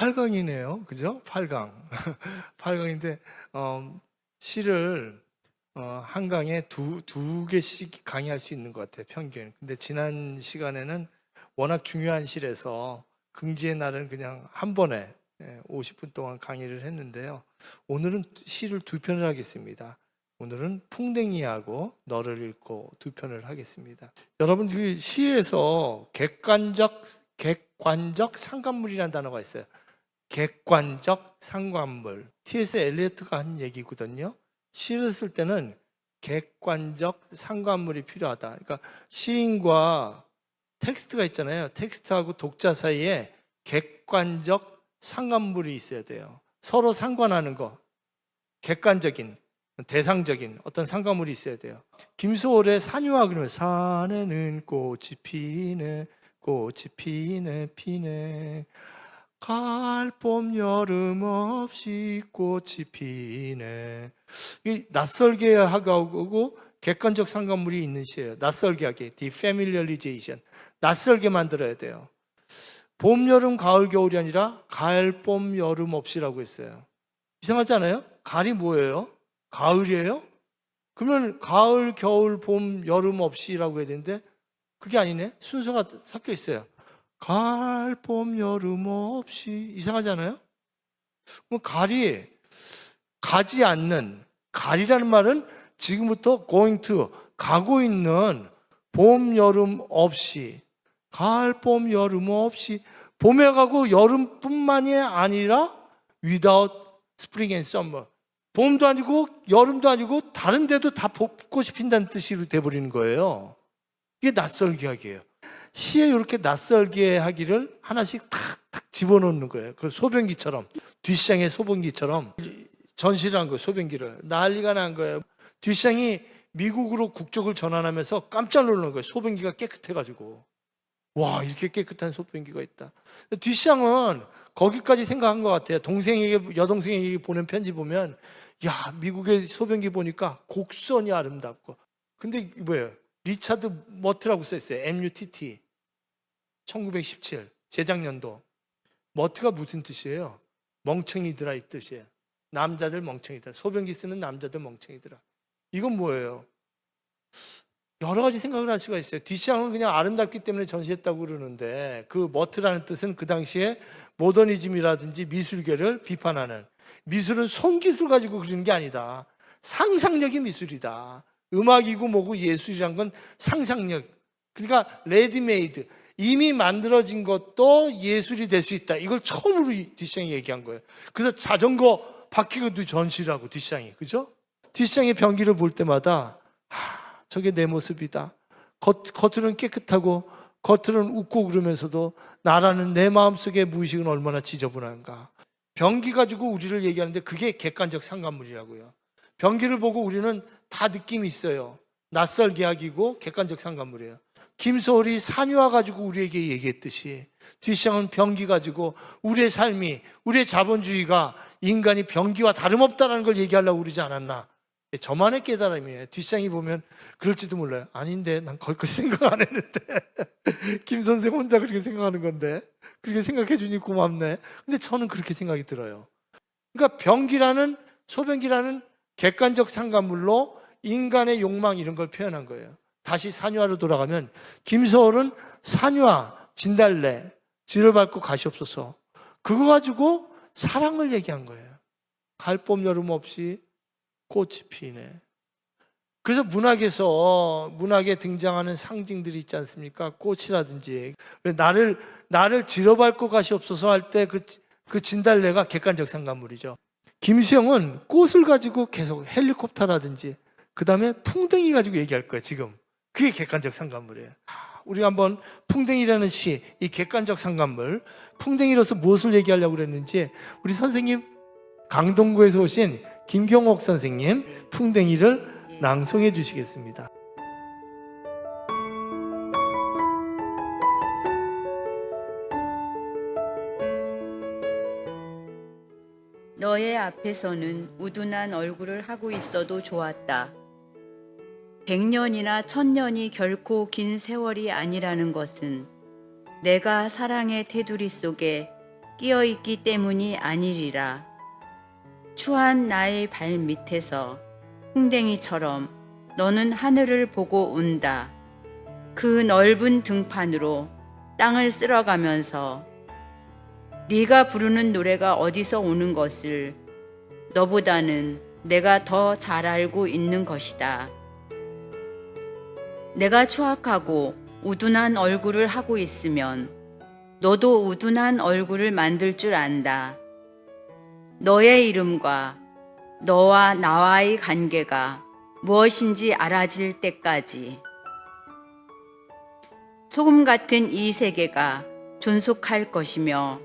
8강이네요. 그죠? 8강. 8강인데, 시를, 한 강에 두 개씩 강의할 수 있는 것 같아요, 평균. 근데 지난 시간에는 워낙 중요한 시라서 긍지의 날은 그냥 한 번에 50분 동안 강의를 했는데요. 오늘은 시를 두 편을 하겠습니다. 오늘은 풍뎅이하고 너를 읽고 두 편을 하겠습니다. 여러분, 그 시에서 객관적 상관물이라는 단어가 있어요. 객관적 상관물. T.S. 엘리어트가 한 얘기거든요. 시를 쓸 때는 객관적 상관물이 필요하다. 그러니까 시인과 텍스트가 있잖아요. 텍스트하고 독자 사이에 객관적 상관물이 있어야 돼요. 서로 상관하는 거. 객관적인, 대상적인 어떤 상관물이 있어야 돼요. 김소월의 산유화 그러면 산에는 꽃이 피네, 꽃이 피네, 피네. 가을 봄 여름 없이 꽃이 피네. 이 낯설게 하고 객관적 상관물이 있는 시예요. 낯설게 하게, defamiliarization. 낯설게 만들어야 돼요. 봄, 여름, 가을, 겨울이 아니라 가을, 봄, 여름 없이라고 했어요. 이상하지 않아요? 가을이 뭐예요? 가을이에요? 그러면 가을, 겨울, 봄, 여름 없이라고 해야 되는데 그게 아니네. 순서가 섞여 있어요. 가을, 봄, 여름 없이. 이상하지 않아요? 그럼 가을이 가지 않는, 가을이라는 말은 지금부터 going to, 가고 있는 봄, 여름 없이. 가을, 봄, 여름 없이. 봄에 가고 여름뿐만이 아니라 without spring and summer. 봄도 아니고 여름도 아니고 다른 데도 다 꽃이 핀다는 뜻으로 돼버리는 거예요. 이게 낯설게 하기예요. 시에 이렇게 낯설게 하기를 하나씩 탁탁 집어넣는 거예요. 그 소변기처럼, 뒷샹의 소변기처럼 전시를 한 거예요. 소변기를. 난리가 난 거예요. 뒷샹이 미국으로 국적을 전환하면서 깜짝 놀란 거예요. 소변기가 깨끗해가지고. 와, 이렇게 깨끗한 소변기가 있다. 뒷샹은 거기까지 생각한 것 같아요. 여동생에게 보낸 편지 보면, 야, 미국의 소변기 보니까 곡선이 아름답고. 근데 뭐예요? 리차드 머트라고 써있어요. MUTT. 1917. 재작년도. 머트가 무슨 뜻이에요? 멍청이들아 이 뜻이에요. 남자들 멍청이들아. 소변기 쓰는 남자들 멍청이들아. 이건 뭐예요? 여러 가지 생각을 할 수가 있어요. 뒷샹은 그냥 아름답기 때문에 전시했다고 그러는데 그 머트라는 뜻은 그 당시에 모더니즘이라든지 미술계를 비판하는, 미술은 손기술 가지고 그리는 게 아니다. 상상력이 미술이다. 음악이고 뭐고 예술이란 건 상상력. 그러니까 레디메이드, 이미 만들어진 것도 예술이 될 수 있다. 이걸 처음으로 뒷샹이 얘기한 거예요. 그래서 자전거 바퀴도 전시라고 뒷샹이. 그죠? 뒷샹의 병기를 볼 때마다 저게 내 모습이다. 겉으로는 깨끗하고 겉으로는 웃고 그러면서도 나라는 내 마음속의 무의식은 얼마나 지저분한가. 병기 가지고 우리를 얘기하는데 그게 객관적 상관물이라고요. 병기를 보고 우리는 다 느낌이 있어요. 낯설게 하기고 객관적 상관물이에요. 김소월이 산유화 가지고 우리에게 얘기했듯이 뒷샹은 병기 가지고 우리의 삶이, 우리의 자본주의가 인간이 병기와 다름없다는 걸 얘기하려고 그러지 않았나. 저만의 깨달음이에요. 뒷샹이 보면 그럴지도 몰라요. 아닌데 난 거기까지 생각 안 했는데 김 선생 혼자 그렇게 생각하는 건데 그렇게 생각해 주니 고맙네. 근데 저는 그렇게 생각이 들어요. 그러니까 소변기라는 객관적 상관물로 인간의 욕망 이런 걸 표현한 거예요. 다시 산유화로 돌아가면 김소월은 산유화, 진달래, 지를 밟고 가시옵소서. 그거 가지고 사랑을 얘기한 거예요. 가을, 봄, 여름 없이 꽃이 피네. 그래서 문학에 등장하는 상징들이 있지 않습니까? 꽃이라든지. 나를 지러밟고 가시옵소서 할 때 그 진달래가 객관적 상관물이죠. 김수영은 꽃을 가지고 계속 헬리콥터라든지 그 다음에 풍뎅이 가지고 얘기할 거예요. 지금 그게 객관적 상관물이에요. 우리가 한번 풍뎅이라는 시, 이 객관적 상관물, 풍뎅이로서 무엇을 얘기하려고 그랬는지 우리 선생님 강동구에서 오신 김경옥 선생님 풍뎅이를 낭송해 주시겠습니다. 너의 앞에서는 우둔한 얼굴을 하고 있어도 좋았다. 100년이나 1000년이 결코 긴 세월이 아니라는 것은 내가 사랑의 테두리 속에 끼어 있기 때문이 아니리라. 추한 나의 발 밑에서 풍뎅이처럼 너는 하늘을 보고 운다. 그 넓은 등판으로 땅을 쓸어가면서 네가 부르는 노래가 어디서 오는 것을 너보다는 내가 더 잘 알고 있는 것이다. 내가 추악하고 우둔한 얼굴을 하고 있으면 너도 우둔한 얼굴을 만들 줄 안다. 너의 이름과 너와 나와의 관계가 무엇인지 알아질 때까지 소금 같은 이 세계가 존속할 것이며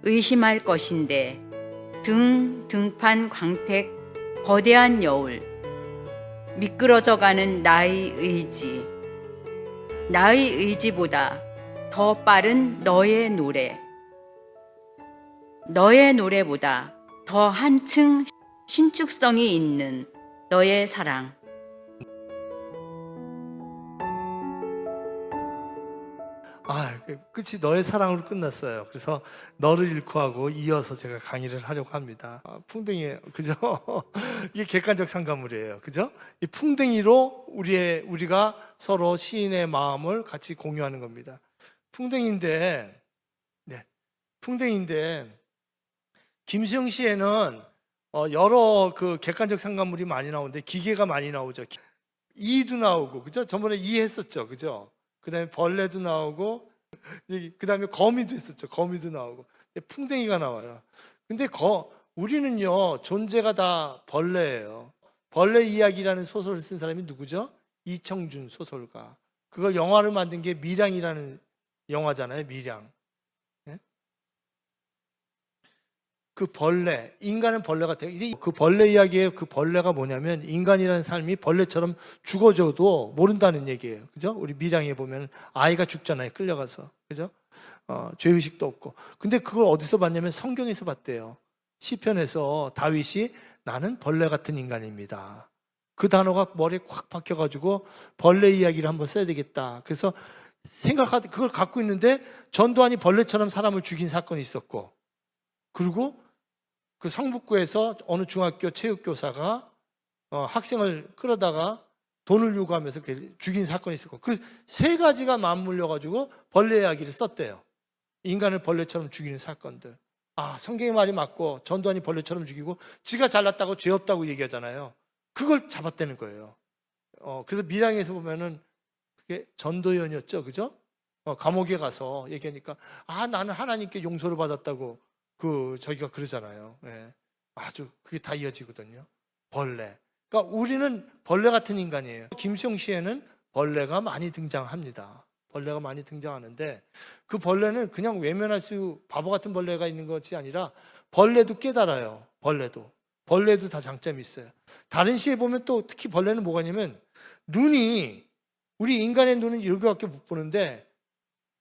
의심할 것인데 등판 광택 거대한 여울 미끄러져가는 나의 의지보다 더 빠른 너의 노래보다 더 한층 신축성이 있는 너의 사랑. 끝이 너의 사랑으로 끝났어요. 그래서 너를 잃고 하고 이어서 제가 강의를 하려고 합니다. 풍뎅이, 그죠? 이게 객관적 상가물이에요. 그죠? 이 풍뎅이로 우리가 서로 시인의 마음을 같이 공유하는 겁니다. 풍뎅이인데, 김수영 시에는 여러 그 객관적 상가물이 많이 나오는데 기계가 많이 나오죠. 이도 나오고, 그죠? 저번에 이 했었죠. 그죠? 그 다음에 벌레도 나오고, 그 다음에 거미도 있었죠. 거미도 나오고. 풍뎅이가 나와요. 근데 우리는요, 존재가 다 벌레예요. 벌레 이야기라는 소설을 쓴 사람이 누구죠? 이청준 소설가. 그걸 영화로 만든 게 밀양이라는 영화잖아요. 밀양. 그 벌레, 인간은 벌레 같아요. 그 벌레 이야기예요. 그 벌레가 뭐냐면 인간이라는 삶이 벌레처럼 죽어져도 모른다는 얘기예요. 그죠? 우리 밀양에 보면 아이가 죽잖아요. 끌려가서. 그죠? 죄의식도 없고. 근데 그걸 어디서 봤냐면 성경에서 봤대요. 시편에서 다윗이 나는 벌레 같은 인간입니다. 그 단어가 머리에 콱 박혀가지고 벌레 이야기를 한번 써야 되겠다. 그래서 그걸 갖고 있는데 전두환이 벌레처럼 사람을 죽인 사건이 있었고, 그리고 그 성북구에서 어느 중학교 체육교사가 학생을 끌어다가 돈을 요구하면서 죽인 사건이 있었고, 그 세 가지가 맞물려가지고 벌레 이야기를 썼대요. 인간을 벌레처럼 죽이는 사건들. 성경의 말이 맞고 전두환이 벌레처럼 죽이고 지가 잘났다고 죄 없다고 얘기하잖아요. 그걸 잡았다는 거예요. 그래서 밀양에서 보면은 그게 전도연이었죠. 그죠? 감옥에 가서 얘기하니까 나는 하나님께 용서를 받았다고 저기가 그러잖아요. 아주 그게 다 이어지거든요. 벌레. 그러니까 우리는 벌레 같은 인간이에요. 김수영 시에는 벌레가 많이 등장합니다. 벌레가 많이 등장하는데 그 벌레는 그냥 외면할 바보 같은 벌레가 있는 것이 아니라 벌레도 깨달아요. 벌레도 다 장점이 있어요. 다른 시에 보면 또 특히 벌레는 뭐가 있냐면 우리 인간의 눈은 이렇게밖에 못 보는데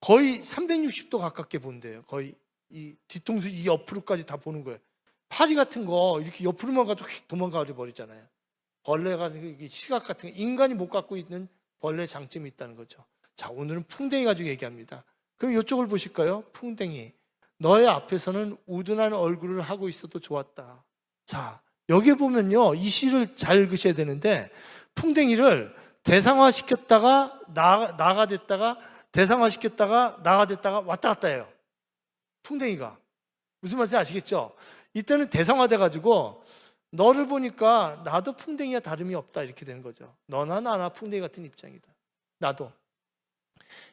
거의 360도 가깝게 본대요. 거의 이 뒤통수 이 옆으로까지 다 보는 거예요. 파리 같은 거 이렇게 옆으로만 가도 휙 도망가 버리잖아요. 벌레가 시각 같은 거, 인간이 못 갖고 있는 벌레 장점이 있다는 거죠. 자, 오늘은 풍뎅이 가지고 얘기합니다. 그럼 이쪽을 보실까요? 풍뎅이. 너의 앞에서는 우둔한 얼굴을 하고 있어도 좋았다. 자, 여기 보면요, 이 시를 잘 읽으셔야 되는데 풍뎅이를 대상화시켰다가 나가 됐다가 대상화시켰다가 나가 됐다가 왔다 갔다 해요. 풍뎅이가. 무슨 말인지 아시겠죠? 이때는 대상화돼 가지고 너를 보니까 나도 풍뎅이와 다름이 없다 이렇게 되는 거죠. 너나 나나 풍뎅이 같은 입장이다. 나도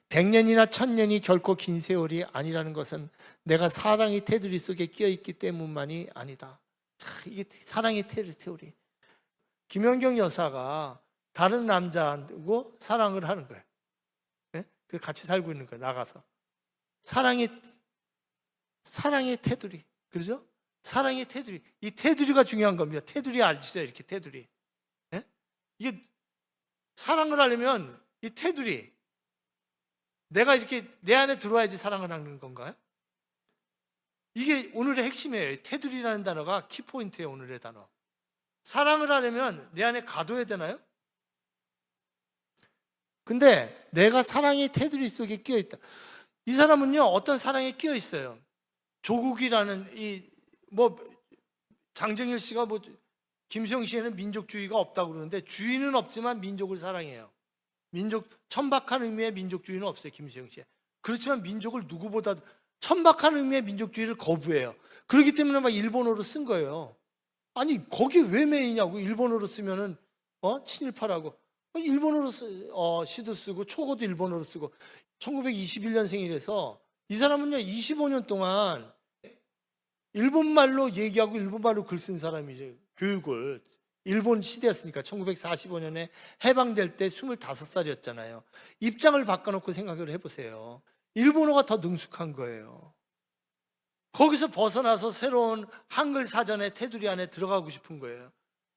100년이나 1000년이 결코 긴 세월이 아니라는 것은 내가 사랑의 테두리 속에 끼어있기 때문만이 아니다. 이게 사랑의 테두리. 김연경 여사가 다른 남자하고 사랑을 하는 거예요. 그 같이 살고 있는 거예요. 나가서 사랑의 테두리. 그러죠? 사랑의 테두리. 이 테두리가 중요한 겁니다. 테두리 아시죠? 이렇게 테두리. 이게 사랑을 하려면 이 테두리. 내가 이렇게 내 안에 들어와야지 사랑을 하는 건가요? 이게 오늘의 핵심이에요. 테두리라는 단어가 키포인트예요. 오늘의 단어. 사랑을 하려면 내 안에 가둬야 되나요? 근데 내가 사랑의 테두리 속에 끼어 있다. 이 사람은요, 어떤 사랑에 끼어 있어요. 조국이라는 장정일 씨가 김수영 씨에는 민족주의가 없다고 그러는데 주의는 없지만 민족을 사랑해요. 천박한 의미의 민족주의는 없어요, 김수영 씨. 그렇지만 민족을 누구보다 천박한 의미의 민족주의를 거부해요. 그렇기 때문에 막 일본어로 쓴 거예요. 아니 거기에 왜 매이냐고. 일본어로 쓰면은 친일파라고. 일본어로 시도 쓰고 초고도 일본어로 쓰고. 1921년생이라서 이 사람은요 25년 동안 일본말로 얘기하고 일본말로 글 쓴 사람이죠. 교육을. 일본 시대였으니까 1945년에 해방될 때 25살이었잖아요. 입장을 바꿔놓고 생각을 해보세요. 일본어가 더 능숙한 거예요. 거기서 벗어나서 새로운 한글 사전의 테두리 안에 들어가고 싶은 거예요.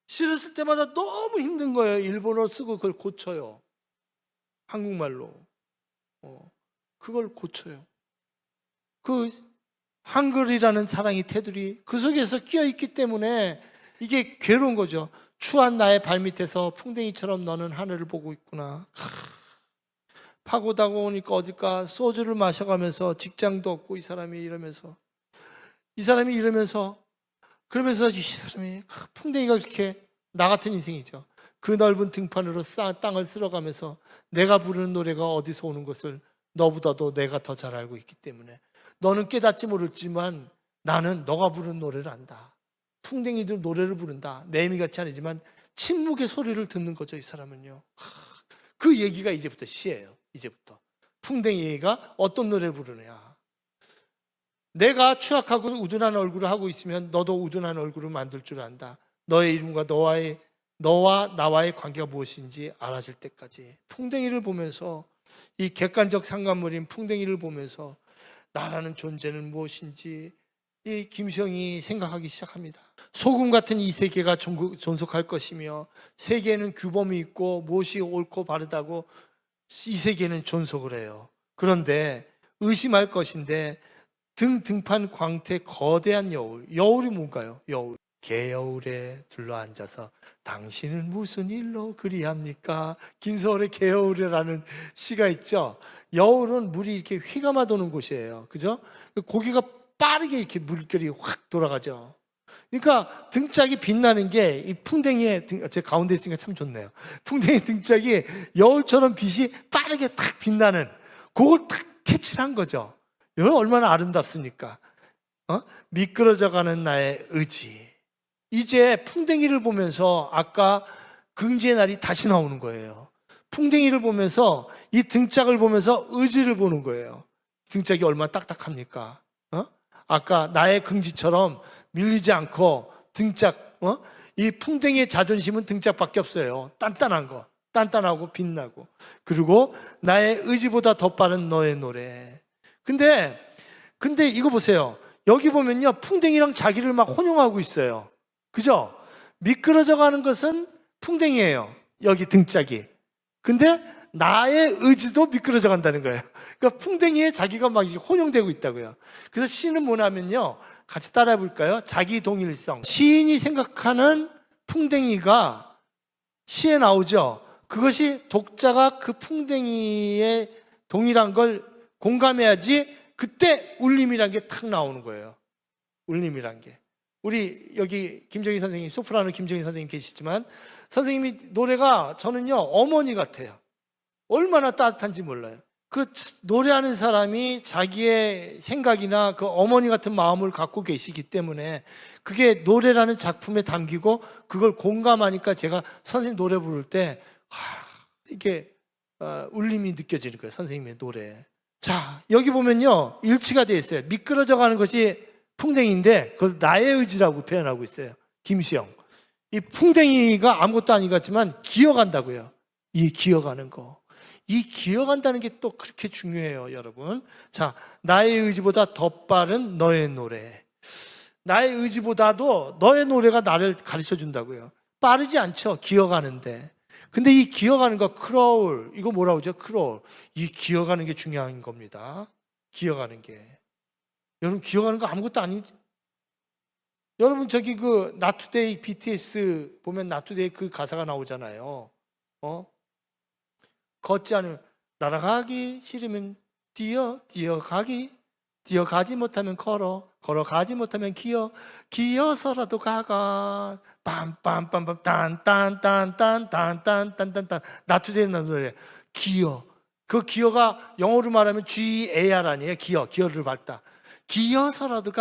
시를 쓸 때마다 너무 힘든 거예요. 일본어 쓰고 그걸 고쳐요. 한국말로. 그걸 고쳐요. 그 한글이라는 사랑의 테두리 그 속에서 끼어있기 때문에 이게 괴로운 거죠. 추한 나의 발밑에서 풍뎅이처럼 너는 하늘을 보고 있구나. 파고다가 오니까 어딜까 소주를 마셔가면서 직장도 없고 이 사람이 이러면서 그러면서 이 사람이 풍뎅이가 그렇게 나 같은 인생이죠. 그 넓은 등판으로 땅을 쓸어가면서 내가 부르는 노래가 어디서 오는 것을 너보다도 내가 더 잘 알고 있기 때문에 너는 깨닫지 모르지만 나는 너가 부르는 노래를 안다. 풍뎅이도 노래를 부른다. 매미같이 아니지만 침묵의 소리를 듣는 거죠. 이 사람은요. 그 얘기가 이제부터 시예요. 이제부터 풍뎅이가 어떤 노래를 부르느냐. 내가 추악하고 우둔한 얼굴을 하고 있으면 너도 우둔한 얼굴을 만들 줄 안다. 너의 이름과 너와 나와의 관계가 무엇인지 알아질 때까지. 풍뎅이를 보면서 이 객관적 상관물인 풍뎅이를 보면서 나라는 존재는 무엇인지 이 김수영이 생각하기 시작합니다. 소금 같은 이 세계가 존속할 것이며 세계에는 규범이 있고 무엇이 옳고 바르다고 이 세계는 존속을 해요. 그런데 의심할 것인데 등판 광태 거대한 여울이 뭔가요? 여울. 개여울에 둘러앉아서 당신은 무슨 일로 그리합니까? 김소월의 개여울이라는 시가 있죠. 여울은 물이 이렇게 휘감아 도는 곳이에요. 그죠? 고기가 빠르게 이렇게 물결이 확 돌아가죠. 그러니까 등짝이 빛나는 게 이 풍뎅이의 제 가운데 있으니까 참 좋네요. 풍뎅이 등짝이 여울처럼 빛이 빠르게 탁 빛나는 그걸 탁 캐치를 한 거죠. 이건 얼마나 아름답습니까? 미끄러져가는 나의 의지. 이제 풍뎅이를 보면서 아까 긍지의 날이 다시 나오는 거예요. 풍뎅이를 보면서 이 등짝을 보면서 의지를 보는 거예요. 등짝이 얼마나 딱딱합니까? 아까 나의 긍지처럼 밀리지 않고 등짝, 이 풍뎅이의 자존심은 등짝밖에 없어요. 단단한 거, 단단하고 빛나고. 그리고 나의 의지보다 더 빠른 너의 노래. 근데 이거 보세요. 여기 보면요, 풍뎅이랑 자기를 막 혼용하고 있어요. 그죠? 미끄러져 가는 것은 풍뎅이에요. 여기 등짝이. 근데 나의 의지도 미끄러져 간다는 거예요. 그러니까 풍뎅이에 자기가 막 혼용되고 있다고요. 그래서 시는 뭐냐면요. 같이 따라해 볼까요? 자기 동일성. 시인이 생각하는 풍뎅이가 시에 나오죠. 그것이 독자가 그 풍뎅이의 동일한 걸 공감해야지 그때 울림이란 게 탁 나오는 거예요. 울림이란 게. 우리 여기 김정희 선생님, 소프라노 김정희 선생님 계시지만 선생님이 노래가 저는요 어머니 같아요. 얼마나 따뜻한지 몰라요. 그 노래하는 사람이 자기의 생각이나 그 어머니 같은 마음을 갖고 계시기 때문에 그게 노래라는 작품에 담기고 그걸 공감하니까 제가 선생님 노래 부를 때 이게 울림이 느껴지는 거예요. 선생님의 노래. 자, 여기 보면요 일치가 되어 있어요. 미끄러져 가는 것이 풍뎅이인데 그걸 나의 의지라고 표현하고 있어요. 김수영. 이 풍뎅이가 아무것도 아닌 것 같지만 기어간다고요. 이 기어가는 거. 이 기어간다는 게 또 그렇게 중요해요, 여러분. 자, 나의 의지보다 더 빠른 너의 노래. 나의 의지보다도 너의 노래가 나를 가르쳐 준다고요. 빠르지 않죠, 기어가는데. 근데 이 기어가는 거, 크롤. 이거 뭐라고 하죠? 크롤. 이 기어가는 게 중요한 겁니다. 기어가는 게. 여러분 기억하는 거 아무것도 아니지. 여러분 저기 그 Not Today BTS 보면 Not Today 그 가사가 나오잖아요. 걷지 않으면 날아가기 싫으면 뛰어가기 뛰어가지 못하면 걸어가지 못하면 기어서라도 가가. 빰빰빰빰 딴딴딴딴딴딴딴딴 나투되는 노래. 기어. 그 기어가 영어로 말하면 GAR 아니에요. 기어를 밟다. 기어서라도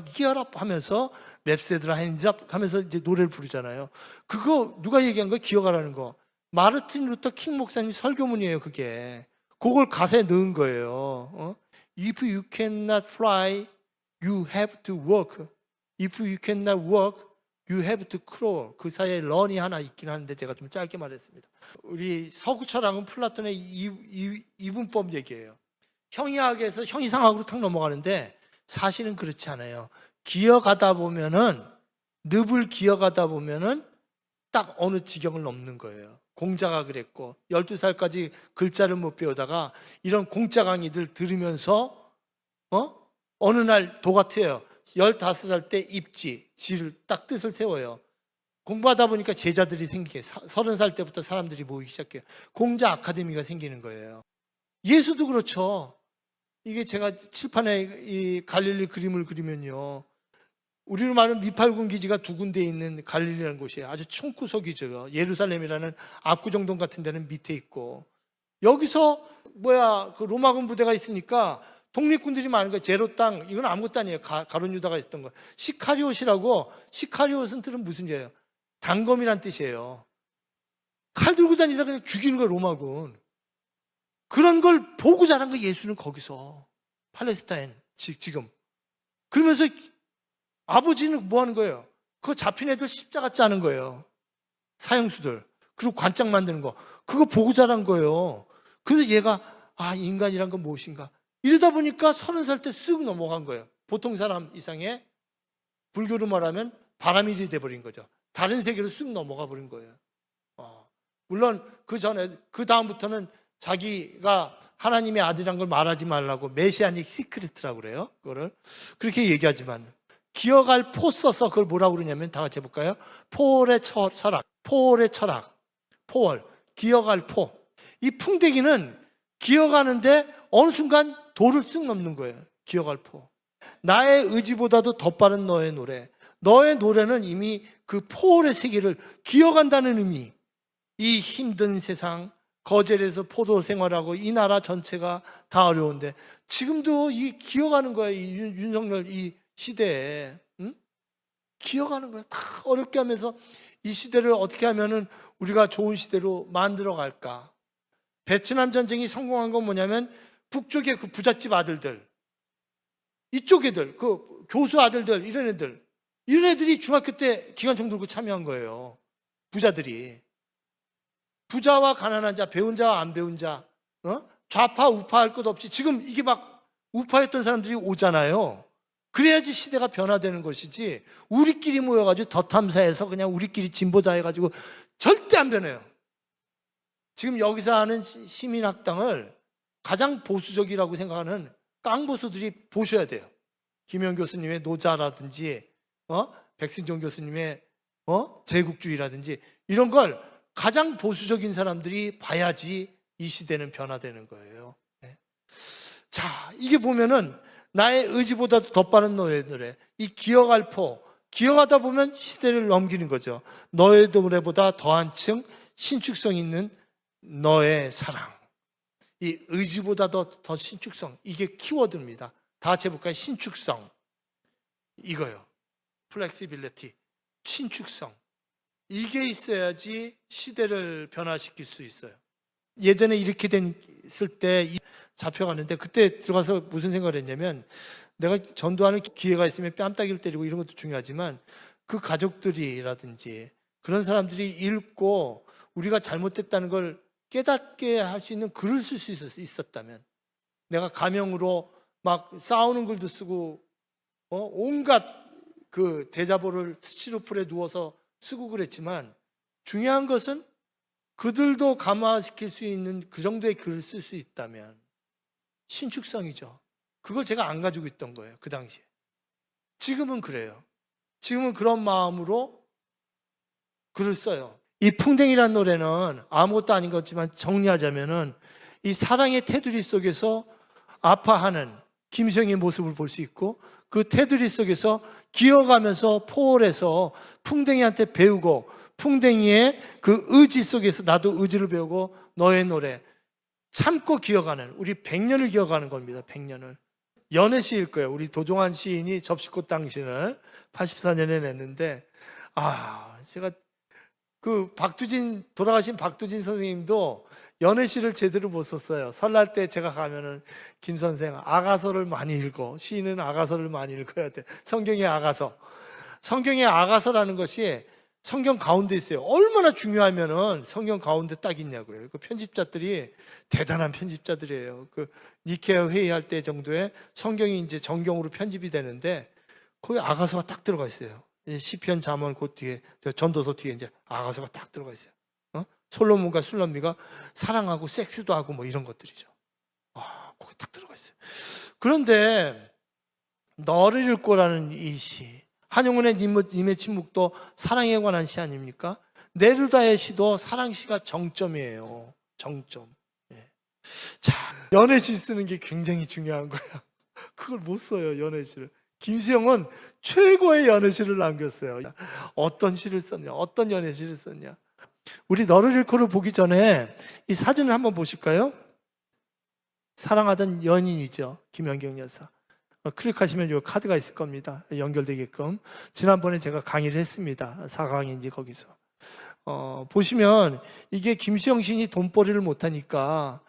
기어라 하면서 맵세드라 핸즈업 하면서 이제 노래를 부르잖아요. 그거 누가 얘기한 거예요? 기어가라는 거. 마르틴 루터 킹 목사님 설교문이에요, 그게. 그걸 가사에 넣은 거예요. If you cannot fly, you have to walk. If you cannot walk, you have to crawl. 그 사이에 run이 하나 있긴 하는데 제가 좀 짧게 말했습니다. 우리 서구 철학은 플라톤의 이분법 얘기예요. 형이학에서 형이상학으로 탁 넘어가는데 사실은 그렇지 않아요. 기어가다 보면은 늪을 기어가다 보면은 딱 어느 지경을 넘는 거예요. 공자가 그랬고 12살까지 글자를 못 배우다가 이런 공짜 강의들 들으면서 어느 날 도가 트여요. 15살 때 입지, 지를 딱 뜻을 세워요. 공부하다 보니까 제자들이 생기게 30살 때부터 사람들이 모이기 시작해요. 공자 아카데미가 생기는 거예요. 예수도 그렇죠. 이게 제가 칠판에 이 갈릴리 그림을 그리면요. 우리로 말하는 미팔군 기지가 두 군데 있는 갈릴리라는 곳이에요. 아주 총구석이죠. 예루살렘이라는 압구정동 같은 데는 밑에 있고. 여기서 그 로마군 부대가 있으니까 독립군들이 많은 거예요. 제로 땅, 이건 아무것도 아니에요. 가룟 유다가 있던 거. 시카리옷이라고, 시카리옷은 뜻은 무슨 죄예요? 단검이란 뜻이에요. 칼 들고 다니다 그냥 죽이는 거예요, 로마군. 그런 걸 보고 자란 거예요, 예수는 거기서. 팔레스타인, 지금. 그러면서 아버지는 뭐 하는 거예요? 그거 잡힌 애들 십자가 짜는 거예요. 사형수들. 그리고 관짝 만드는 거. 그거 보고 자란 거예요. 그래서 얘가, 인간이란 건 무엇인가? 이러다 보니까 30살 때 쓱 넘어간 거예요. 보통 사람 이상의 불교로 말하면 바람일이 돼버린 거죠. 다른 세계로 쓱 넘어가 버린 거예요. 물론 그 다음부터는 자기가 하나님의 아들이란 걸 말하지 말라고 메시아닉 시크릿이라고 그래요. 그거를 그렇게 얘기하지만 기어갈 포 써서 그걸 뭐라고 그러냐면 다 같이 해볼까요? 폴의 철학, 포월, 기어갈 포. 이 풍뎅이는 기어가는데 어느 순간 도를 쓱 넘는 거예요. 기어갈 포. 나의 의지보다도 더 빠른 너의 노래. 너의 노래는 이미 그 폴의 세계를 기어간다는 의미. 이 힘든 세상, 거제에서 포도 생활하고 이 나라 전체가 다 어려운데 지금도 이 기어가는 거예요. 이 윤석열 이 시대에. 기어가는 거예요. 다 어렵게 하면서 이 시대를 어떻게 하면은 우리가 좋은 시대로 만들어 갈까. 베트남 전쟁이 성공한 건 뭐냐면 북쪽의 그 부잣집 아들들, 이쪽 애들, 그 교수 아들들, 이런 애들이 중학교 때 기관총 들고 참여한 거예요. 부자들이. 부자와 가난한 자, 배운 자와 안 배운 자, 좌파 우파 할 것 없이 지금 이게 막 우파였던 사람들이 오잖아요. 그래야지 시대가 변화되는 것이지 우리끼리 모여가지고 덧탐사해서 그냥 우리끼리 진보다 해가지고 절대 안 변해요. 지금 여기서 하는 시민학당을 가장 보수적이라고 생각하는 깡보수들이 보셔야 돼요. 김영 교수님의 노자라든지 백승종 교수님의 제국주의라든지 이런 걸 가장 보수적인 사람들이 봐야지 이 시대는 변화되는 거예요. 네. 자, 이게 보면은 나의 의지보다 더 빠른 너의 노래. 이 기어갈 포. 기어가다 보면 시대를 넘기는 거죠. 너의 노래보다 더 한층 신축성 있는 너의 사랑. 이 의지보다 더 신축성. 이게 키워드입니다. 다 같이 해볼까요? 신축성. 이거요. 플렉시빌리티. 신축성. 이게 있어야지 시대를 변화시킬 수 있어요. 예전에 이렇게 됐을 때 잡혀갔는데 그때 들어가서 무슨 생각을 했냐면 내가 전도하는 기회가 있으면 뺨따기를 때리고 이런 것도 중요하지만 그 가족들이라든지 그런 사람들이 읽고 우리가 잘못됐다는 걸 깨닫게 할 수 있는 글을 쓸 수 있었다면 내가 가명으로 막 싸우는 글도 쓰고 온갖 그 대자보를 스티로폴에 누워서 쓰고 그랬지만 중요한 것은 그들도 감화시킬 수 있는 그 정도의 글을 쓸 수 있다면 신축성이죠. 그걸 제가 안 가지고 있던 거예요. 그 당시에. 지금은 그래요. 지금은 그런 마음으로 글을 써요. 이 풍뎅이라는 노래는 아무것도 아닌 것 같지만 정리하자면은 이 사랑의 테두리 속에서 아파하는 김수영의 모습을 볼 수 있고 그 테두리 속에서 기어가면서 포올에서 풍뎅이한테 배우고 풍뎅이의 그 의지 속에서 나도 의지를 배우고 너의 노래 참고 기어가는 우리 100년을 기어가는 겁니다. 100년을. 연애시일 거예요. 우리 도종환 시인이 접시꽃 당신을 84년에 냈는데 제가 그 돌아가신 박두진 선생님도 연애시를 제대로 못 썼어요. 설날 때 제가 가면은 김 선생 아가서를 많이 읽어. 시인은 아가서를 많이 읽어야 돼. 성경의 아가서. 성경의 아가서라는 것이 성경 가운데 있어요. 얼마나 중요하면은 성경 가운데 딱 있냐고요. 그 편집자들이 대단한 편집자들이에요. 그 니케아 회의할 때 정도에 성경이 이제 정경으로 편집이 되는데 거기 아가서가 딱 들어가 있어요. 시편, 잠언 그 뒤에 전도서 뒤에 이제 아가서가 딱 들어가 있어요. 솔로몬과 술람미가 사랑하고 섹스도 하고 뭐 이런 것들이죠. 거기 딱 들어가 있어요. 그런데 너를 읽고라는 이 시, 한용운의 님의 침묵도 사랑에 관한 시 아닙니까? 네루다의 시도 사랑시가 정점이에요. 정점. 자, 연애시 쓰는 게 굉장히 중요한 거야. 그걸 못 써요, 연애시를. 김수영은 최고의 연애시를 남겼어요. 어떤 시를 썼냐, 어떤 연애시를 썼냐. 우리 너를 잃고를 보기 전에 이 사진을 한번 보실까요? 사랑하던 연인이죠, 김연경 여사. 클릭하시면 이 카드가 있을 겁니다. 연결되게끔. 지난번에 제가 강의를 했습니다. 4강인지 거기서. 보시면 이게 김수영 시인이 돈벌이를 못하니까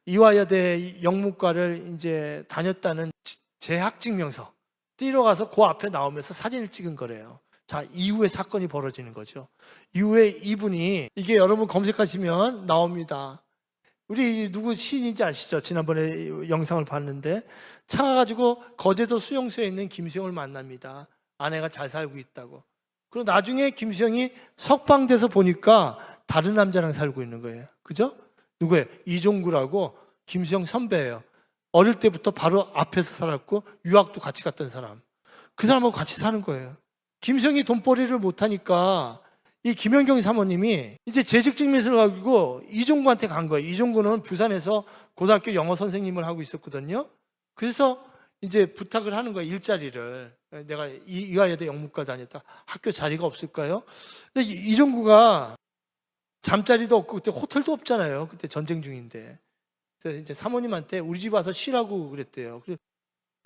이화여대 영문과를 이제 다녔다는 재학증명서 띄러 가서 그 앞에 나오면서 사진을 찍은 거래요. 자, 이후에 사건이 벌어지는 거죠. 이후에 이분이 이게 여러분 검색하시면 나옵니다. 우리 누구 시인인지 아시죠? 지난번에 영상을 봤는데 차가 가지고 거제도 수용소에 있는 김수영을 만납니다. 아내가 잘 살고 있다고. 그리고 나중에 김수영이 석방돼서 보니까 다른 남자랑 살고 있는 거예요. 그죠? 누구예요? 이종구라고 김수영 선배예요. 어릴 때부터 바로 앞에서 살았고 유학도 같이 갔던 사람. 그 사람하고 같이 사는 거예요. 김수영이 돈벌이를 못하니까 이 김연경 사모님이 이제 재직증명서를 가지고 이종구한테 간 거예요. 이종구는 부산에서 고등학교 영어 선생님을 하고 있었거든요. 그래서 이제 부탁을 하는 거예요. 일자리를. 내가 이화여대 영문과 다녔다. 학교 자리가 없을까요? 근데 이종구가 잠자리도 없고 그때 호텔도 없잖아요. 그때 전쟁 중인데. 그래서 이제 사모님한테 우리 집 와서 쉬라고 그랬대요. 그래서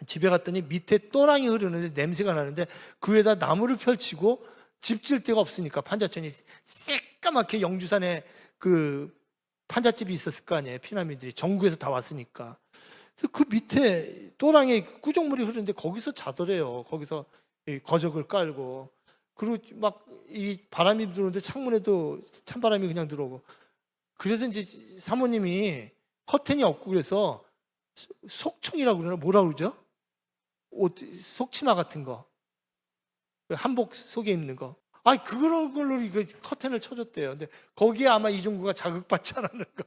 집에 갔더니 밑에 또랑이 흐르는데 냄새가 나는데 그 위에다 나무를 펼치고 집 지을 데가 없으니까 판자촌이 새까맣게 영주산에 그 판잣집이 있었을 거 아니에요. 피난민들이 전국에서 다 왔으니까. 그래서 그 밑에 또랑에 구정물이 흐르는데 거기서 자더래요. 거기서 거적을 깔고. 그리고 막 이 바람이 들어오는데 창문에도 찬바람이 그냥 들어오고. 그래서 이제 사모님이 커튼이 없고 그래서 속청이라고 그러나 뭐라 그러죠? 옷, 속치마 같은 거. 한복 속에 입는 거. 그런 걸로 이거 커튼을 쳐줬대요. 근데 거기에 아마 이종구가 자극받지 않았는가.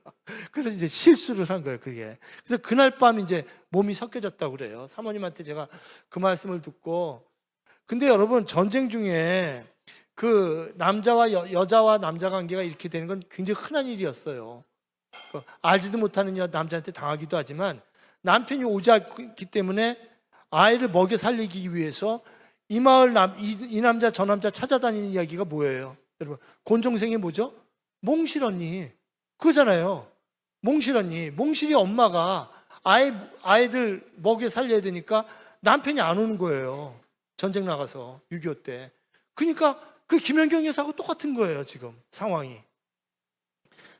그래서 이제 실수를 한 거예요, 그게. 그래서 그날 밤 이제 몸이 섞여졌다고 그래요. 사모님한테 제가 그 말씀을 듣고. 근데 여러분, 전쟁 중에 그 남자와 여자와 남자 관계가 이렇게 되는 건 굉장히 흔한 일이었어요. 알지도 못하는 남자한테 당하기도 하지만 남편이 오지 않기 때문에 아이를 먹여 살리기 위해서 이 마을 이 남자 저 남자 찾아다니는 이야기가 뭐예요? 여러분, 곤종생이 뭐죠? 몽실 언니 그거잖아요. 몽실 언니, 몽실이 엄마가 아이들 먹여 살려야 되니까 남편이 안 오는 거예요. 전쟁 나가서 6.25 때. 그러니까 그 김연경 여사하고 똑같은 거예요. 지금 상황이.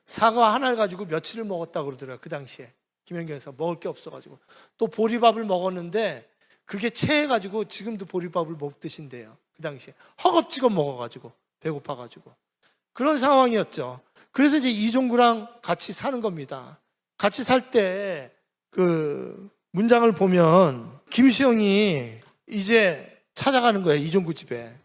사과 하나를 가지고 며칠을 먹었다고 그러더라고요. 그 당시에 김연경 여사 먹을 게 없어가지고 또 보리밥을 먹었는데 그게 체해가지고 지금도 보리밥을 못 드신대요. 그 당시에 허겁지겁 먹어가지고 배고파가지고 그런 상황이었죠. 그래서 이제 이종구랑 같이 사는 겁니다. 같이 살 때 그 문장을 보면 김수영이 이제 찾아가는 거예요. 이종구 집에.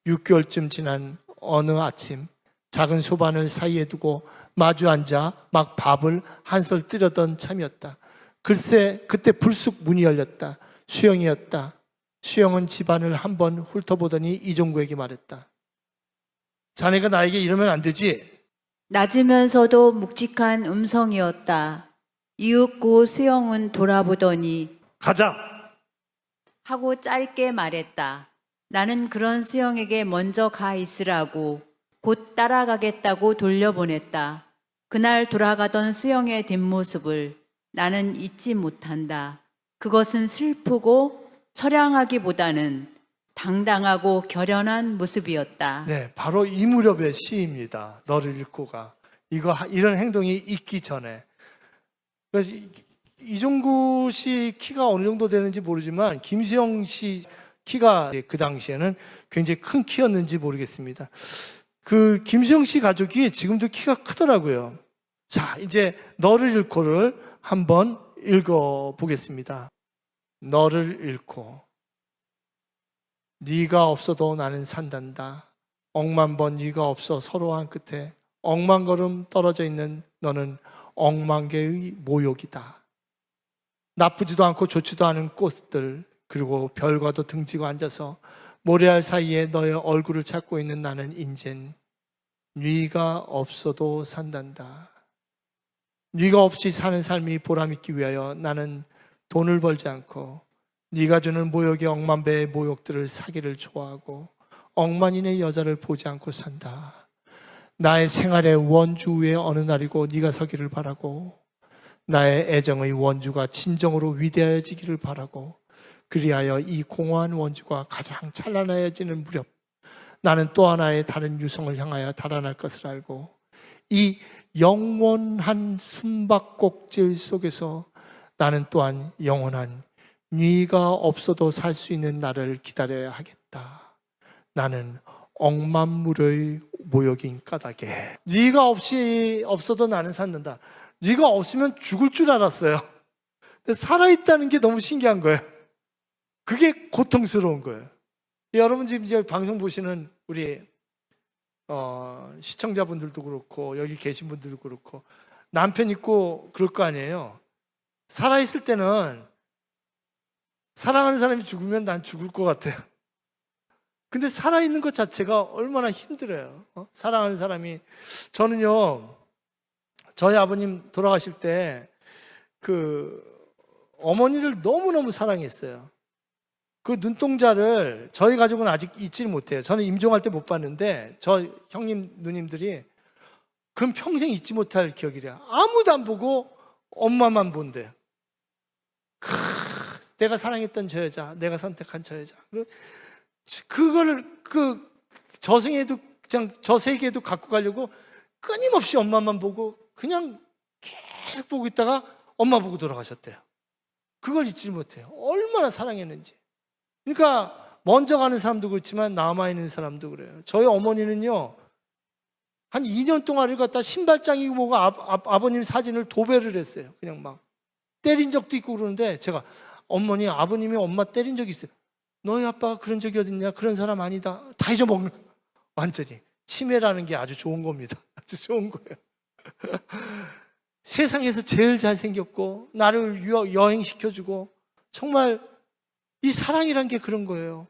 6개월쯤 지난 어느 아침 작은 소반을 사이에 두고 마주 앉아 막 밥을 한술 뜨려던 참이었다. 글쎄 그때 불쑥 문이 열렸다. 수영이었다. 수영은 집안을 한번 훑어보더니 이종구에게 말했다. 자네가 나에게 이러면 안 되지? 낮으면서도 묵직한 음성이었다. 이윽고 수영은 돌아보더니 가자. 하고 짧게 말했다. 나는 그런 수영에게 먼저 가 있으라고 곧 따라가겠다고 돌려보냈다. 그날 돌아가던 수영의 뒷모습을 나는 잊지 못한다. 그것은 슬프고 처량하기보다는 당당하고 결연한 모습이었다. 네, 바로 이 무렵의 시입니다. 너를 읽고가. 이런 행동이 있기 전에. 그래서 이종구 씨 키가 어느 정도 되는지 모르지만 김수영 씨 키가 그 당시에는 굉장히 큰 키였는지 모르겠습니다. 그 김수영 씨 가족이 지금도 키가 크더라고요. 자, 이제 너를 읽고를 한번 읽어 보겠습니다. 너를 잃고 네가 없어도 나는 산단다. 억만 번 네가 없어 서로 한 끝에 억만 걸음 떨어져 있는 너는 억만 개의 모욕이다. 나쁘지도 않고 좋지도 않은 꽃들 그리고 별과도 등지고 앉아서 모래알 사이에 너의 얼굴을 찾고 있는 나는 인젠 네가 없어도 산단다. 네가 없이 사는 삶이 보람있기 위하여 나는 돈을 벌지 않고 네가 주는 모욕의 억만 배의 모욕들을 사기를 좋아하고 억만인의 여자를 보지 않고 산다. 나의 생활의 원주 위에 어느 날이고 네가 서기를 바라고 나의 애정의 원주가 진정으로 위대해지기를 바라고 그리하여 이 공허한 원주가 가장 찬란해지는 무렵 나는 또 하나의 다른 유성을 향하여 달아날 것을 알고 이 영원한 숨바꼭질 속에서 나는 또한 영원한 네가 없어도 살 수 있는 나를 기다려야 하겠다. 나는 억만무료의 모욕인 까닭에 네가 없어도 나는 산다. 네가 없으면 죽을 줄 알았어요. 근데 살아있다는 게 너무 신기한 거예요. 그게 고통스러운 거예요. 여러분 지금 이제 방송 보시는 우리 시청자분들도 그렇고 여기 계신 분들도 그렇고 남편 있고 그럴 거 아니에요. 살아있을 때는 사랑하는 사람이 죽으면 난 죽을 것 같아요. 근데 살아있는 것 자체가 얼마나 힘들어요. 사랑하는 사람이. 저는요, 저희 아버님 돌아가실 때 그 어머니를 너무너무 사랑했어요. 그 눈동자를 저희 가족은 아직 잊지를 못해요. 저는 임종할 때 못 봤는데 저 형님 누님들이 그건 평생 잊지 못할 기억이래요. 아무도 안 보고 엄마만 본대요. 내가 사랑했던 저 여자, 내가 선택한 저 여자. 그거를 저승에도 그냥 저 세계에도 갖고 가려고 끊임없이 엄마만 보고 그냥 계속 보고 있다가 엄마 보고 돌아가셨대요. 그걸 잊지 못해요. 얼마나 사랑했는지. 그러니까 먼저 가는 사람도 그렇지만 남아있는 사람도 그래요. 저희 어머니는요, 한 2년 동안을 갖다 신발장이고 뭐고 아버님 사진을 도배를 했어요. 그냥 막 때린 적도 있고 그러는데 제가 어머니, 아버님이 엄마 때린 적이 있어요. 너희 아빠가 그런 적이 어딨냐? 그런 사람 아니다. 다 잊어먹는. 완전히 치매라는 게 아주 좋은 겁니다. 아주 좋은 거예요. 세상에서 제일 잘생겼고 나를 여행시켜주고 정말 이 사랑이란 게 그런 거예요.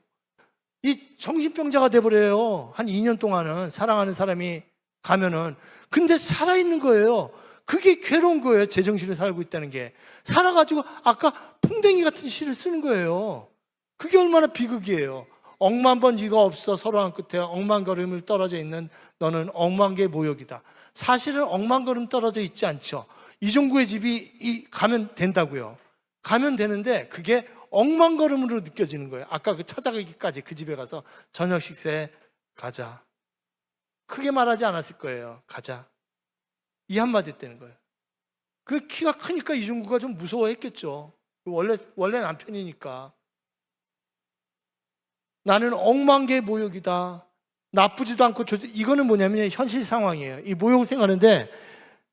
이 정신병자가 돼버려요. 한 2년 동안은 사랑하는 사람이 가면은. 근데 살아있는 거예요. 그게 괴로운 거예요. 제정신을 살고 있다는 게. 살아가지고 아까 풍뎅이 같은 시를 쓰는 거예요. 그게 얼마나 비극이에요. 억만 번 네가 없어 서로 한 끝에 억만 걸음을 떨어져 있는 너는 억만 개의 모욕이다. 사실은 억만 걸음 떨어져 있지 않죠. 이종구의 집이 가면 된다고요. 가면 되는데 그게 억만 걸음으로 느껴지는 거예요. 아까 그 찾아가기까지 그 집에 가서 저녁 식사에 가자. 크게 말하지 않았을 거예요. 가자. 이 한마디 했다는 거예요. 그 키가 크니까 이종구가 좀 무서워했겠죠. 원래 남편이니까. 나는 억만 개의 모욕이다. 나쁘지도 않고 이거는 뭐냐면 현실 상황이에요. 이 모욕을 생각하는데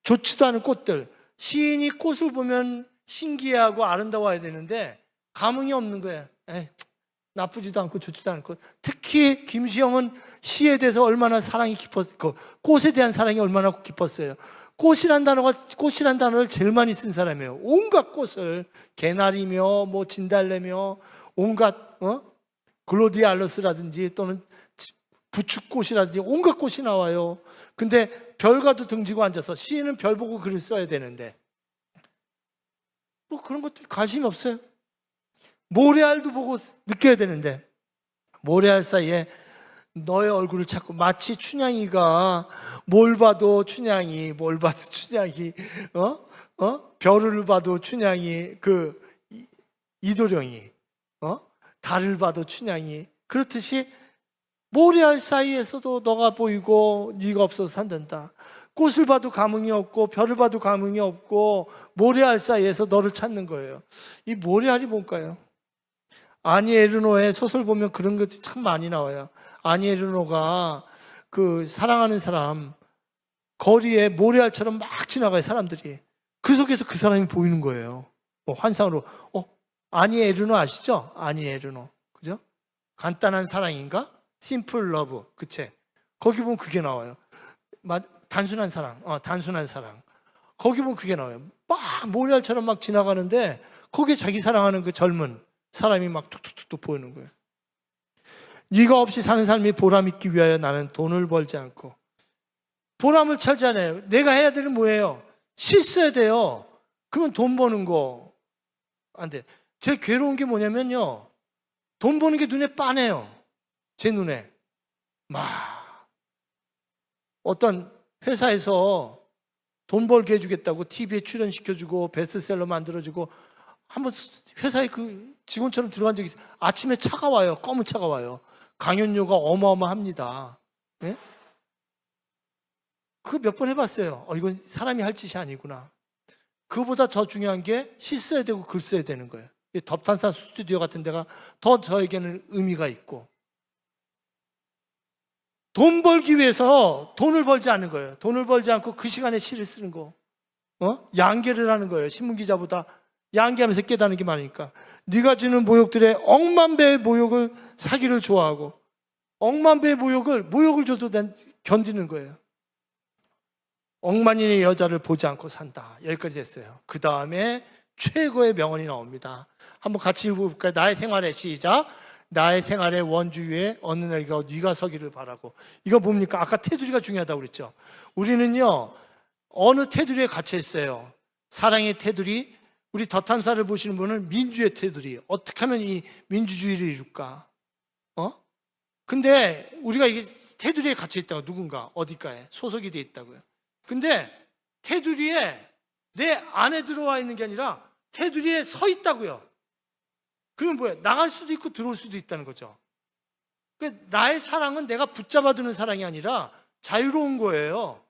좋지도 않은 꽃들. 시인이 꽃을 보면 신기해하고 아름다워야 되는데 감흥이 없는 거예요. 나쁘지도 않고 좋지도 않은 꽃. 특히 김시영은 시에 대해서 얼마나 사랑이 깊었고 꽃에 대한 사랑이 얼마나 깊었어요. 꽃이란 단어를 제일 많이 쓴 사람이에요. 온갖 꽃을 개나리며 뭐 진달래며 온갖 글로디알러스라든지 또는 부축꽃이라든지 온갖 꽃이 나와요. 근데 별과도 등지고 앉아서 시인은 별 보고 글을 써야 되는데 뭐 그런 것도 관심이 없어요. 모래알도 보고 느껴야 되는데 모래알 사이에 너의 얼굴을 찾고, 마치 춘향이가 뭘 봐도 춘향이, 뭘 봐도 춘향이, 별을 봐도 춘향이, 이도령이, 달을 봐도 춘향이, 그렇듯이 모래알 사이에서도 너가 보이고 네가 없어서 산단다. 꽃을 봐도 감흥이 없고 별을 봐도 감흥이 없고 모래알 사이에서 너를 찾는 거예요. 이 모래알이 뭘까요? 아니 에르노의 소설 보면 그런 것이 참 많이 나와요. 아니 에르노가 그 사랑하는 사람 거리에 모래알처럼 막 지나가요, 사람들이. 그 속에서 그 사람이 보이는 거예요. 환상으로. 아니 에르노 아시죠? 아니 에르노. 그죠? 간단한 사랑인가? 심플 러브. 그 책. 거기 보면 그게 나와요. 단순한 사랑. 단순한 사랑. 거기 보면 그게 나와요. 막 모래알처럼 막 지나가는데 거기에 자기 사랑하는 그 젊은 사람이 막 툭툭툭툭 보이는 거예요. 네가 없이 사는 삶이 보람 있기 위하여 나는 돈을 벌지 않고. 보람을 찾잖아요. 내가 해야 되는 뭐예요? 씻어야 돼요. 그러면 돈 버는 거 안 돼. 제 괴로운 게 뭐냐면요, 돈 버는 게 눈에 빤해요. 제 눈에. 어떤 회사에서 돈 벌게 해주겠다고 TV에 출연시켜주고 베스트셀러 만들어주고, 한번 회사에 그 직원처럼 들어간 적이 있어요. 아침에 차가 와요. 검은 차가 와요. 강연료가 어마어마합니다. 네? 그거 몇 번 해봤어요. 이건 사람이 할 짓이 아니구나. 그거보다 더 중요한 게 씻어야 되고 글 써야 되는 거예요. 덥탄산 스튜디오 같은 데가 더 저에게는 의미가 있고, 돈 벌기 위해서 돈을 벌지 않는 거예요. 돈을 벌지 않고 그 시간에 시를 쓰는 거, 양계를 하는 거예요. 신문기자보다 양계하면서 깨닫는 게 많으니까. 네가 주는 모욕들의 억만 배의 모욕을 사기를 좋아하고, 억만 배의 모욕을 줘도 견디는 거예요. 억만인의 여자를 보지 않고 산다. 여기까지 됐어요. 그 다음에 최고의 명언이 나옵니다. 한번 같이 읽어볼까요? 나의 생활에, 시작. 나의 생활의 원주 위에 어느 날가 네가 서기를 바라고. 이거 뭡니까? 아까 테두리가 중요하다고 그랬죠. 우리는요, 어느 테두리에 갇혀 있어요. 사랑의 테두리. 우리 덧탐사를 보시는 분은 민주의 테두리. 어떻게 하면 이 민주주의를 이룰까? 근데 우리가 이게 테두리에 갇혀 있다고, 누군가 어디가에 소속이 돼 있다고요. 근데 테두리에 내 안에 들어와 있는 게 아니라 테두리에 서 있다고요. 그러면 뭐예요? 나갈 수도 있고 들어올 수도 있다는 거죠. 나의 사랑은 내가 붙잡아두는 사랑이 아니라 자유로운 거예요.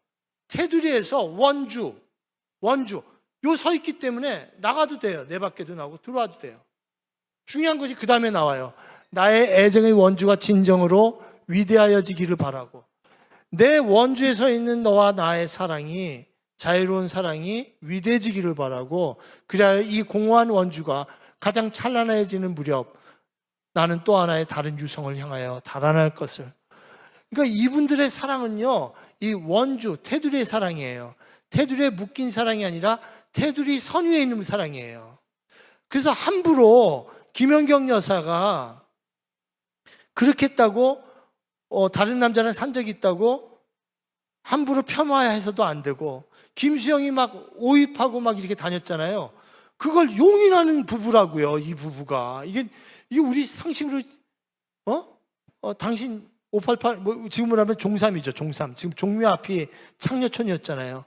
테두리에서 원주 요 서 있기 때문에 나가도 돼요. 내 밖에도 나오고 들어와도 돼요. 중요한 것이 그 다음에 나와요. 나의 애정의 원주가 진정으로 위대하여지기를 바라고. 내 원주에 서 있는 너와 나의 사랑이, 자유로운 사랑이 위대해지기를 바라고, 그래야 이 공허한 원주가 가장 찬란해지는 무렵 나는 또 하나의 다른 유성을 향하여 달아날 것을. 그러니까 이분들의 사랑은요, 이 원주, 테두리의 사랑이에요. 테두리에 묶인 사랑이 아니라 테두리 선 위에 있는 사랑이에요. 그래서 함부로 김연경 여사가 그렇게 했다고 다른 남자랑 산 적이 있다고 함부로 폄하해서도 안 되고, 김수영이 막 오입하고 막 이렇게 다녔잖아요. 그걸 용인하는 부부라고요. 이 부부가 이게 우리 상식으로 당신 588 지금으로 하면 종3이죠. 종3. 지금 종묘 앞이 창녀촌이었잖아요.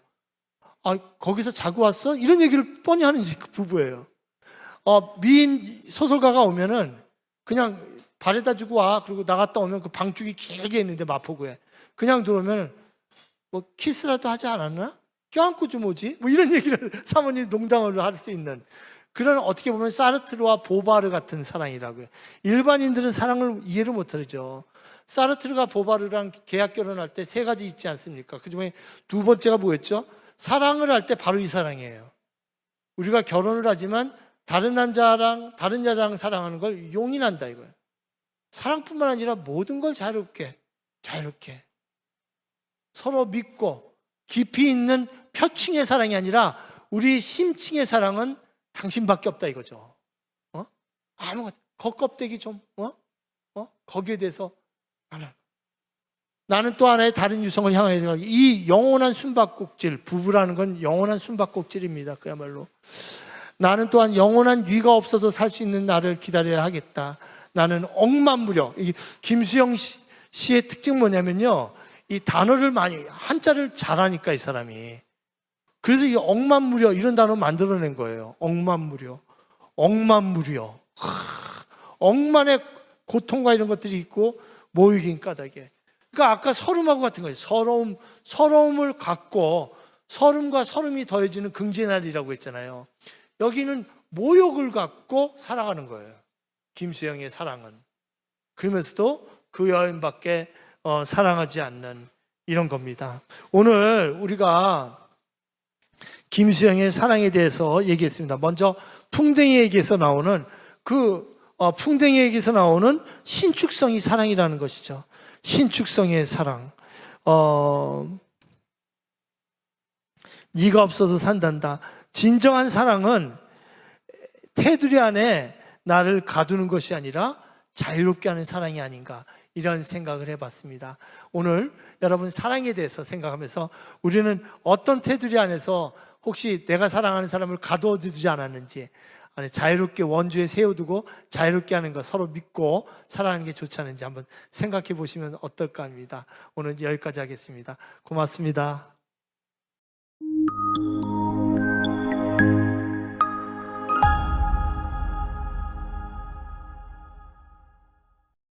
거기서 자고 왔어? 이런 얘기를 뻔히 하는 그 부부예요. 미인 소설가가 오면은 그냥 발에다 주고 와. 그리고 나갔다 오면 그 방죽이 길게 있는데 마포구에 그냥 들어오면 키스라도 하지 않았나? 껴안고 좀 오지? 이런 얘기를 사모님 농담으로 할 수 있는 그런, 어떻게 보면 사르트르와 보바르 같은 사랑이라고요. 일반인들은 사랑을 이해를 못하죠. 사르트르가 보바르랑 계약 결혼할 때 3가지 있지 않습니까? 그 중에 2번째가 뭐였죠? 사랑을 할 때 바로 이 사랑이에요. 우리가 결혼을 하지만 다른 남자랑 다른 여자랑 사랑하는 걸 용인한다 이거예요. 사랑뿐만 아니라 모든 걸 자유롭게 서로 믿고 깊이 있는 표층의 사랑이 아니라 우리 심층의 사랑은 당신밖에 없다 이거죠. 아무것도 겉껍데기 좀 거기에 대해서 나는 또 하나의 다른 유성을 향해 이 영원한 숨바꼭질, 부부라는 건 영원한 숨바꼭질입니다. 그야말로 나는 또한 영원한 위가 없어도 살 수 있는 날을 기다려야 하겠다. 나는 억만무려. 김수영 씨의 특징 뭐냐면요, 이 단어를 많이, 한자를 잘하니까 이 사람이. 그래서 이 억만무려 이런 단어 만들어낸 거예요. 억만무려. 억만무려. 억만의 고통과 이런 것들이 있고 모이긴 까닭에. 그러니까 아까 서름하고 같은 거예요. 서러움을 갖고 서름과 서름이 더해지는 긍지의 날이라고 했잖아요. 여기는 모욕을 갖고 살아가는 거예요. 김수영의 사랑은. 그러면서도 그 여인밖에 사랑하지 않는 이런 겁니다. 오늘 우리가 김수영의 사랑에 대해서 얘기했습니다. 먼저 풍뎅이에게서 나오는 풍뎅이에게서 나오는 신축성이 사랑이라는 것이죠. 신축성의 사랑. 네가 없어도 산단다. 진정한 사랑은 테두리 안에 나를 가두는 것이 아니라 자유롭게 하는 사랑이 아닌가, 이런 생각을 해봤습니다. 오늘 여러분 사랑에 대해서 생각하면서 우리는 어떤 테두리 안에서 혹시 내가 사랑하는 사람을 가둬두지 않았는지, 아니, 자유롭게 원주에 세워두고 자유롭게 하는 것, 서로 믿고 살아가는 게 좋지 않은지 한번 생각해 보시면 어떨까 합니다. 오늘 여기까지 하겠습니다. 고맙습니다.